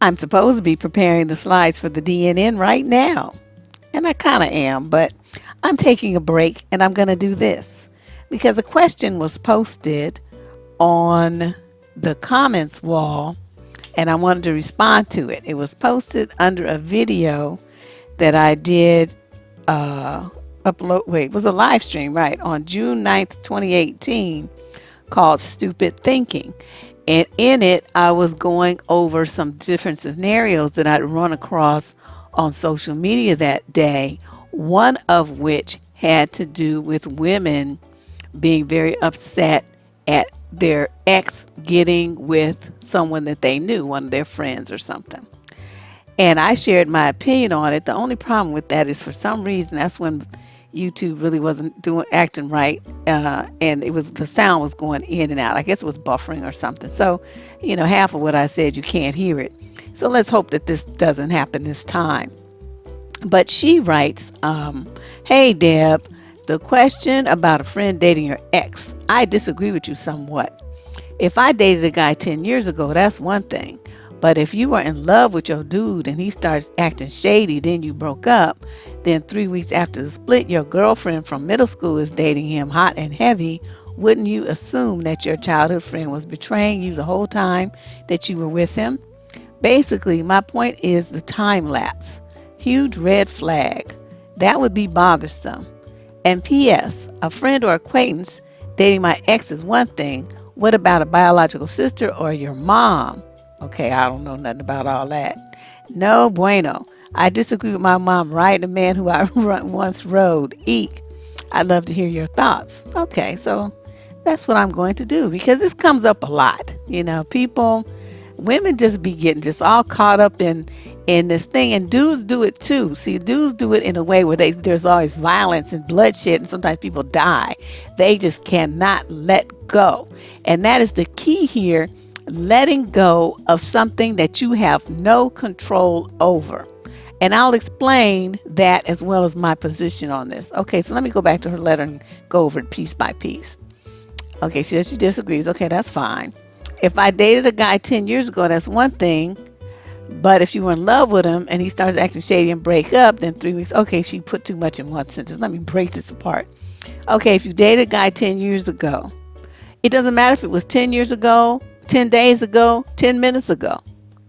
I'm supposed to be preparing the slides for the DNN right now. And I kind of am, but I'm taking a break and I'm going to do this because a question was posted on the comments wall and I wanted to respond to it. It was posted under a video that I did it was a live stream, right, on June 9th, 2018, called Stupid Thinking. And in it, I was going over some different scenarios that I'd run across on social media that day, one of which had to do with women being very upset at their ex getting with someone that they knew, one of their friends or something. And I shared my opinion on it. The only problem with that is for some reason that's when YouTube really wasn't acting right, and the sound was going in and out. I guess it was buffering or something. So, half of what I said you can't hear it. So let's hope that this doesn't happen this time. But she writes, "Hey Deb, the question about a friend dating your ex, I disagree with you somewhat. If I dated a guy 10 years ago, that's one thing. But if you were in love with your dude and he starts acting shady, then you broke up, then 3 weeks after the split, your girlfriend from middle school is dating him hot and heavy, wouldn't you assume that your childhood friend was betraying you the whole time that you were with him? Basically, my point is the time lapse. Huge red flag. That would be bothersome. And P.S. A friend or acquaintance dating my ex is one thing. What about a biological sister or your mom? Okay, I don't know nothing about all that. No bueno. I disagree with my mom, right? A man who I once rode. Eek. I'd love to hear your thoughts." Okay, so that's what I'm going to do because this comes up a lot. Women just be getting just all caught up in this thing, and dudes do it too. See, dudes do it in a way where there's always violence and bloodshed, and sometimes people die. They just cannot let go, and that is the key here. Letting go of something that you have no control over. And I'll explain that as well as my position on this. Okay, so let me go back to her letter and go over it piece by piece. Okay, she says she disagrees. Okay, that's fine. If I dated a guy 10 years ago, that's one thing. But if you were in love with him and he starts acting shady and break up, then 3 weeks. Okay, she put too much in one sentence. Let me break this apart. Okay, if you dated a guy 10 years ago, it doesn't matter if it was 10 years ago, 10 days ago, 10 minutes ago.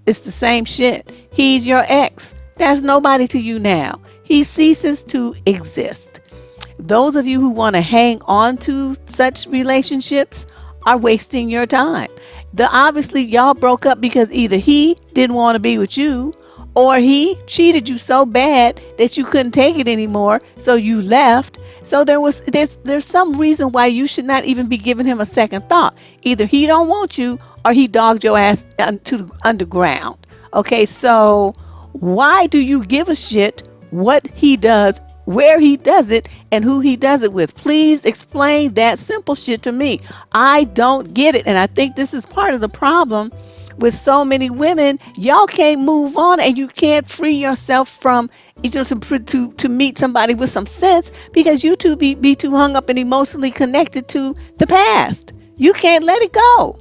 It's the same shit. He's your ex. That's nobody to you now. He ceases to exist. Those of you who want to hang on to such relationships are wasting your time. Obviously, y'all broke up because either he didn't want to be with you or he cheated you so bad that you couldn't take it anymore, so you left. So there's some reason why you should not even be giving him a second thought. Either he don't want you or he dogged your ass to the underground. Okay, so why do you give a shit what he does, where he does it, and who he does it with? Please explain that simple shit to me. I don't get it, and I think this is part of the problem with so many women. Y'all can't move on, and you can't free yourself from to meet somebody with some sense because you two be too hung up and emotionally connected to the past. You can't let it go.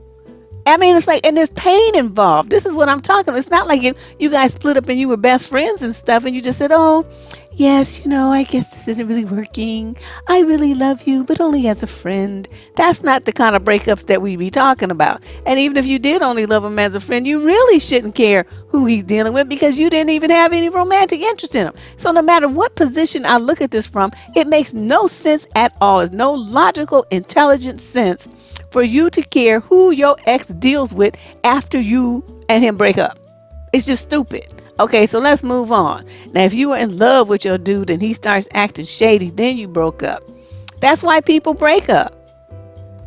I mean, it's like, and there's pain involved. This is what I'm talking about. It's not like if you guys split up and you were best friends and stuff and you just said, oh, yes, I guess this isn't really working. I really love you, but only as a friend. That's not the kind of breakups that we be talking about. And even if you did only love him as a friend, you really shouldn't care who he's dealing with because you didn't even have any romantic interest in him. So no matter what position I look at this from, it makes no sense at all. There's no logical, intelligent sense for you to care who your ex deals with after you and him break up. It's just stupid. Okay, so let's move on. Now, if you were in love with your dude and he starts acting shady, then you broke up. That's why people break up.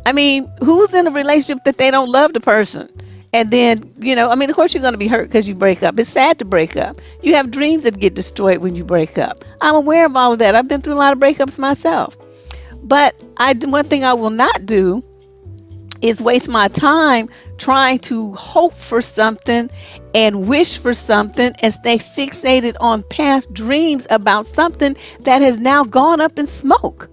I mean, who's in a relationship that they don't love the person? And then, of course you're going to be hurt because you break up. It's sad to break up. You have dreams that get destroyed when you break up. I'm aware of all of that. I've been through a lot of breakups myself. But one thing I will not do is waste my time trying to hope for something and wish for something and stay fixated on past dreams about something that has now gone up in smoke.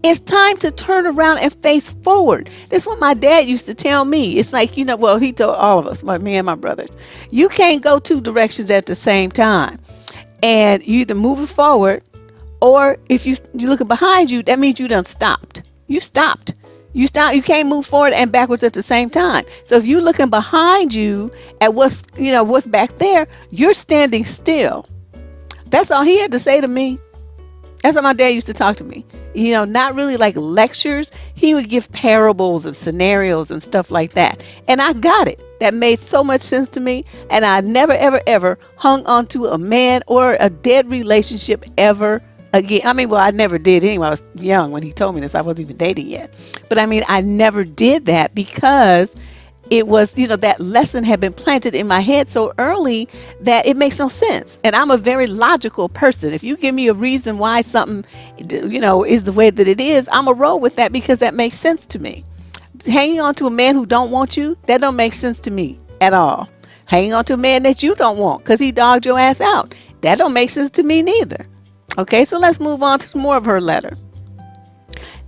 It's time to turn around and face forward. That's what my dad used to tell me. It's like, well, he told all of us, me and my brothers, you can't go two directions at the same time. And you either moving forward, or if you're looking behind you, that means you done stopped. You stopped. You can't move forward and backwards at the same time. So if you're looking behind you at what's back there, you're standing still. That's all he had to say to me. That's how my dad used to talk to me. Not really like lectures. He would give parables and scenarios and stuff like that. And I got it. That made so much sense to me. And I never, ever, ever hung on to a man or a dead relationship ever again. I never did anyway. I was young when he told me this. I wasn't even dating yet. But I never did that because it was, that lesson had been planted in my head so early that it makes no sense. And I'm a very logical person. If you give me a reason why something, is the way that it is, I'm a roll with that because that makes sense to me. Hanging on to a man who don't want you, that don't make sense to me at all. Hanging on to a man that you don't want because he dogged your ass out, that don't make sense to me neither. Okay, so let's move on to more of her letter.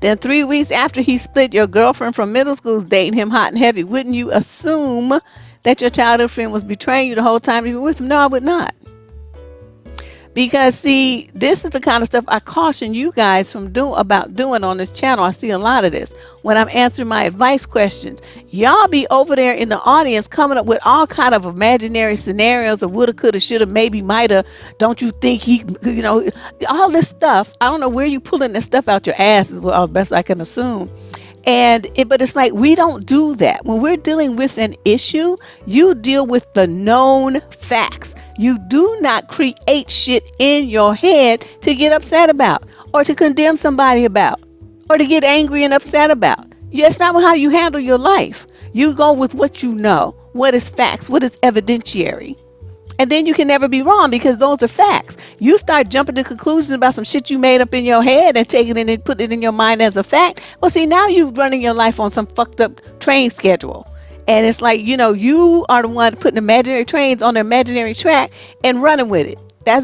Then 3 weeks after he split, your girlfriend from middle school is dating him hot and heavy. Wouldn't you assume that your childhood friend was betraying you the whole time you were with him? No, I would not. Because, see, this is the kind of stuff I caution you guys from doing on this channel. I see a lot of this when I'm answering my advice questions. Y'all be over there in the audience coming up with all kind of imaginary scenarios of woulda, coulda, shoulda, maybe, mighta. Don't you think he, all this stuff. I don't know where you pulling this stuff out your ass is well, best I can assume. But it's like we don't do that. When we're dealing with an issue, you deal with the known facts. You do not create shit in your head to get upset about or to condemn somebody about or to get angry and upset about. That's not how you handle your life. You go with what you know, what is facts, what is evidentiary. And then you can never be wrong because those are facts. You start jumping to conclusions about some shit you made up in your head and taking it and putting it in your mind as a fact. Well, see, now you're running your life on some fucked up train schedule. And it's like, you are the one putting imaginary trains on the imaginary track and running with it.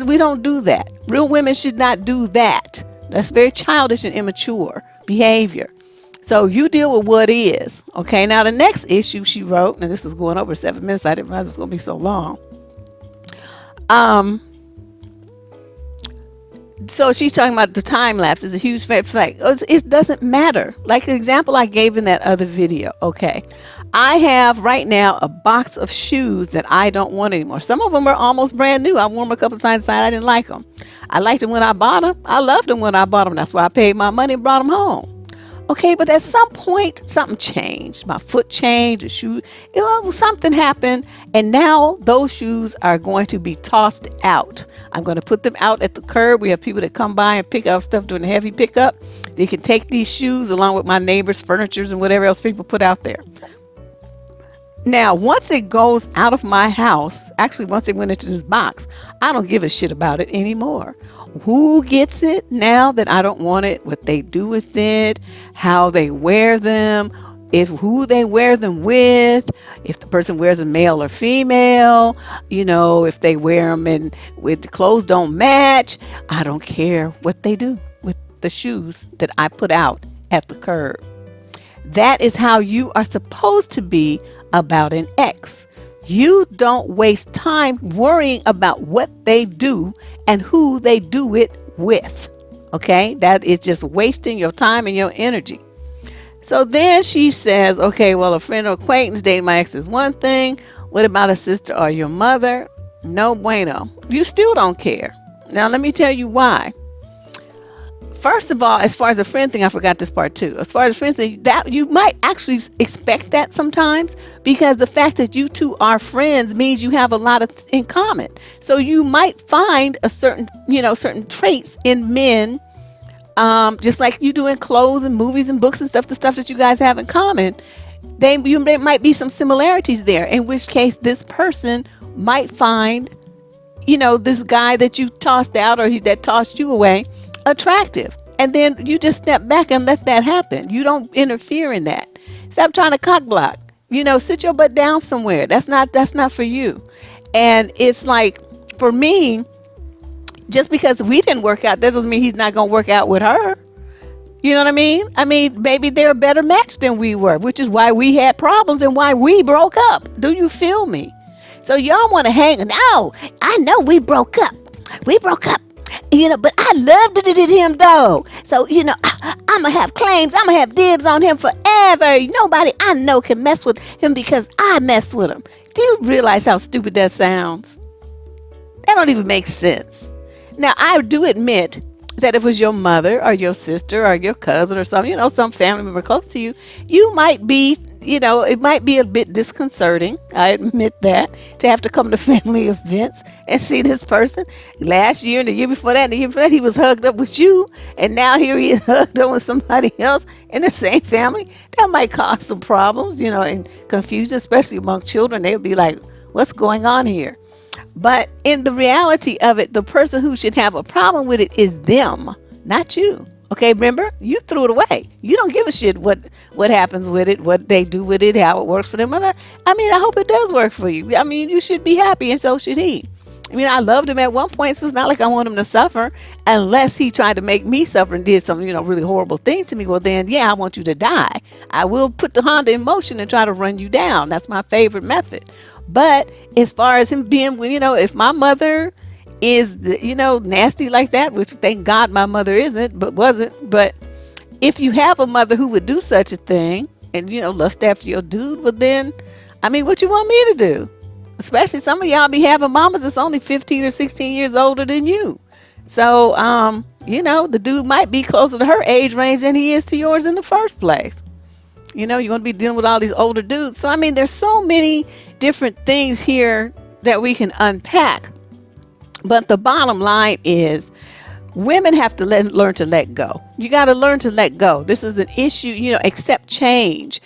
We don't do that. Real women should not do that. That's very childish and immature behavior. So you deal with what is. Okay, now the next issue she wrote, and this is going over 7 minutes. I didn't realize it was going to be so long. So she's talking about the time lapse is a huge red flag. It doesn't matter. Like the example I gave in that other video. Okay. I have right now a box of shoes that I don't want anymore. Some of them are almost brand new. I wore them a couple of times and I didn't like them. I liked them when I bought them. I loved them when I bought them. That's why I paid my money and brought them home. Okay, but at some point, something changed. My foot changed, the shoe, something happened, and now those shoes are going to be tossed out. I'm going to put them out at the curb. We have people that come by and pick up stuff during the heavy pickup. They can take these shoes along with my neighbors' furnitures and whatever else people put out there. Now, once it goes out of my house, actually, once it went into this box, I don't give a shit about it anymore. Who gets it now that I don't want it, what they do with it, how they wear them, who they wear them with, if the person wears a male or female, if they wear them and with the clothes don't match. I don't care what they do with the shoes that I put out at the curb. That is how you are supposed to be about an ex. You don't waste time worrying about what they do and who they do it with. Okay? That is just wasting your time and your energy. So then she says, okay, well, a friend or acquaintance dating my ex is one thing. What about a sister or your mother? No bueno. You still don't care. Now, let me tell you why. First of all, as far as the friend thing, I forgot this part too. As far as friend thing, that you might actually expect that sometimes because the fact that you two are friends means you have a lot in common. So you might find a certain traits in men, just like you do in clothes and movies and books and stuff, the stuff that you guys have in common. There might be some similarities there, in which case this person might find, this guy that you tossed out or that tossed you away attractive, and then you just step back and let that happen. You don't interfere in that. Stop trying to cock block. Sit your butt down somewhere. That's not for you. And it's like, for me, just because we didn't work out, that doesn't mean he's not gonna work out with her. You know what I mean? I mean, maybe they're a better match than we were, which is why we had problems and why we broke up. Do you feel me? So y'all want to hang? No, I know we broke up. We broke up. But I loved him though. So, I'm going to have claims. I'm going to have dibs on him forever. Nobody I know can mess with him because I messed with him. Do you realize how stupid that sounds? That don't even make sense. Now, I do admit that if it was your mother or your sister or your cousin or something, some family member close to you, you might be, it might be a bit disconcerting. I admit that, to have to come to family events and see this person. Last year and the year before that and the year before that, he was hugged up with you. And now here he is hugged up with somebody else in the same family. That might cause some problems, and confusion, especially among children. They'll be like, what's going on here? But in the reality of it, the person who should have a problem with it is them, not you. Okay, remember? You threw it away. You don't give a shit what happens with it, what they do with it, how it works for them. I hope it does work for you. I mean, you should be happy, and so should he. I mean, I loved him at one point, so it's not like I want him to suffer unless he tried to make me suffer and did some, really horrible things to me. Well, then, yeah, I want you to die. I will put the Honda in motion and try to run you down. That's my favorite method. But as far as him being, if my mother is, nasty like that, which thank God my mother wasn't. But if you have a mother who would do such a thing and, lust after your dude, well then, what you want me to do? Especially some of y'all be having mamas that's only 15 or 16 years older than you. So, the dude might be closer to her age range than he is to yours in the first place. You're going to be dealing with all these older dudes. So, there's so many different things here that we can unpack. But the bottom line is women have to learn to let go. You got to learn to let go. This is an issue, accept change.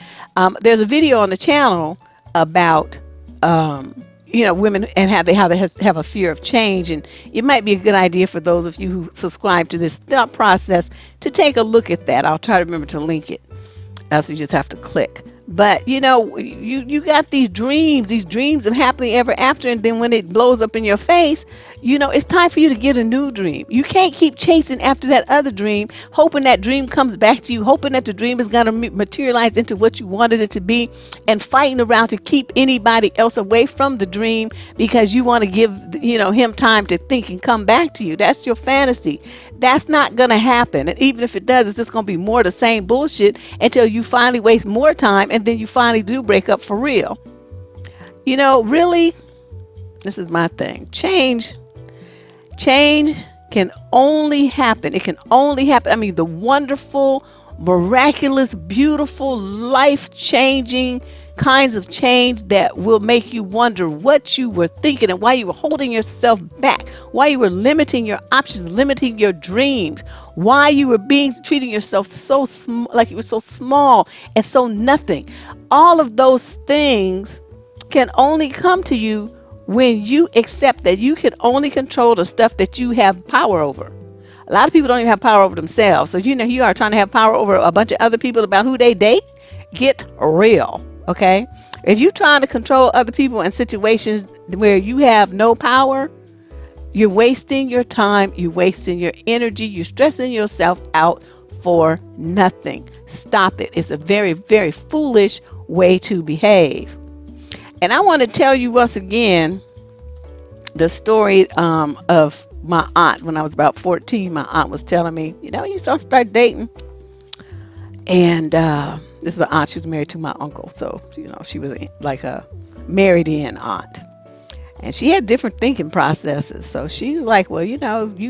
There's a video on the channel about, women and how they have a fear of change. And it might be a good idea for those of you who subscribe to this thought process to take a look at that. I'll try to remember to link it. Else you just have to click. But, you got these dreams of happily ever after. And then when it blows up in your face, it's time for you to get a new dream. You can't keep chasing after that other dream, hoping that dream comes back to you, hoping that the dream is going to materialize into what you wanted it to be, and fighting around to keep anybody else away from the dream because you want to give, him time to think and come back to you. That's your fantasy. That's not going to happen. And even if it does, it's just going to be more of the same bullshit until you finally waste more time and then you finally do break up for real. Really, this is my thing. Change can only happen. It can only happen. The wonderful, miraculous, beautiful, life-changing kinds of change that will make you wonder what you were thinking and why you were holding yourself back, why you were limiting your options, limiting your dreams, why you were treating yourself so like you were so small and so nothing. All of those things can only come to you when you accept that you can only control the stuff that you have power over. A lot of people don't even have power over themselves. So, you are trying to have power over a bunch of other people about who they date. Get real. Okay? If you're trying to control other people in situations where you have no power, you're wasting your time, you're wasting your energy, you're stressing yourself out for nothing. Stop it. It's a very, very foolish way to behave. And I want to tell you once again the story of my aunt. When I was about 14, my aunt was telling me, you start dating. And this is an aunt. She was married to my uncle. So, she was like a married in aunt. And she had different thinking processes. So she's like, well, you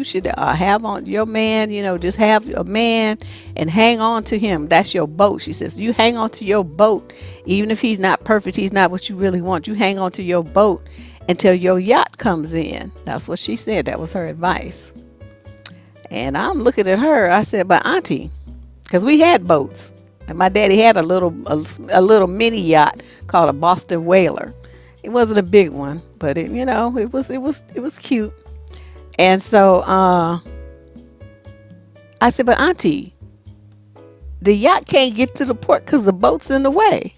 should have on your man, just have a man and hang on to him. That's your boat. She says, you hang on to your boat. Even if he's not perfect, he's not what you really want. You hang on to your boat until your yacht comes in. That's what she said. That was her advice. And I'm looking at her. I said, but auntie, because we had boats. And my daddy had a little mini yacht called a Boston Whaler. It wasn't a big one, but it was cute. And so I said, but auntie, the yacht can't get to the port because the boat's in the way.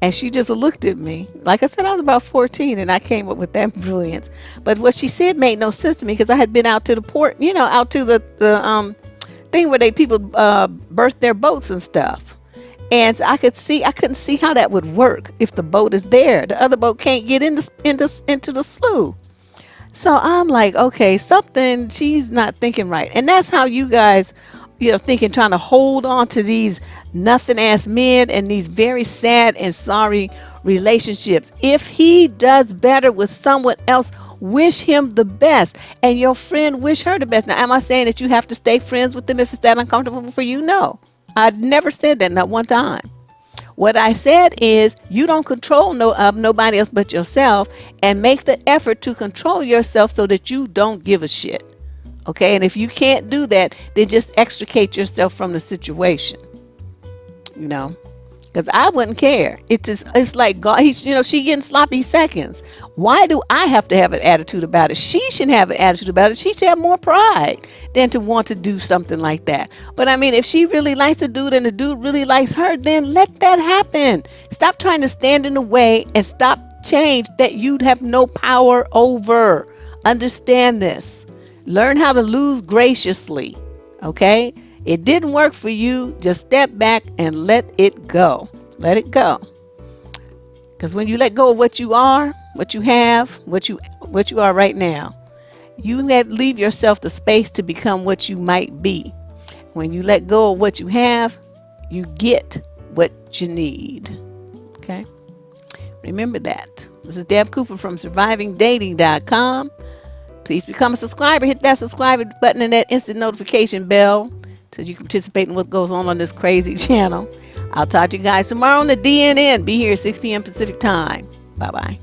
And she just looked at me. Like I said, I was about 14 and I came up with that brilliance. But what she said made no sense to me because I had been out to the port, out to the thing where people birth their boats and stuff. And I couldn't see how that would work if the boat is there. The other boat can't get into the slough. So I'm like, okay, something she's not thinking right. And that's how you guys, thinking, trying to hold on to these nothing ass men and these very sad and sorry relationships. If he does better with someone else, wish him the best. And your friend, wish her the best. Now, am I saying that you have to stay friends with them if it's that uncomfortable for you? No. I never said that, not one time. What I said is you don't control nobody else but yourself, and make the effort to control yourself so that you don't give a shit. Okay? And if you can't do that, then just extricate yourself from the situation. Because I wouldn't care. It's like God, she getting sloppy seconds. Why do I have to have an attitude about it? She should have an attitude about it. She should have more pride than to want to do something like that. But I mean, if she really likes the dude and the dude really likes her, then let that happen. Stop trying to stand in the way and stop change that you have no power over. Understand this. Learn how to lose graciously. Okay? It didn't work for you. Just step back and let it go. Let it go. Because when you let go of what you are, what you have, what you are right now, you leave yourself the space to become what you might be. When you let go of what you have, you get what you need. Okay? Remember that. This is Deb Cooper from survivingdating.com. Please become a subscriber. Hit that subscribe button and that instant notification bell so you can participate in what goes on this crazy channel. I'll talk to you guys tomorrow on the DNN. Be here at 6 p.m. Pacific time. Bye-bye.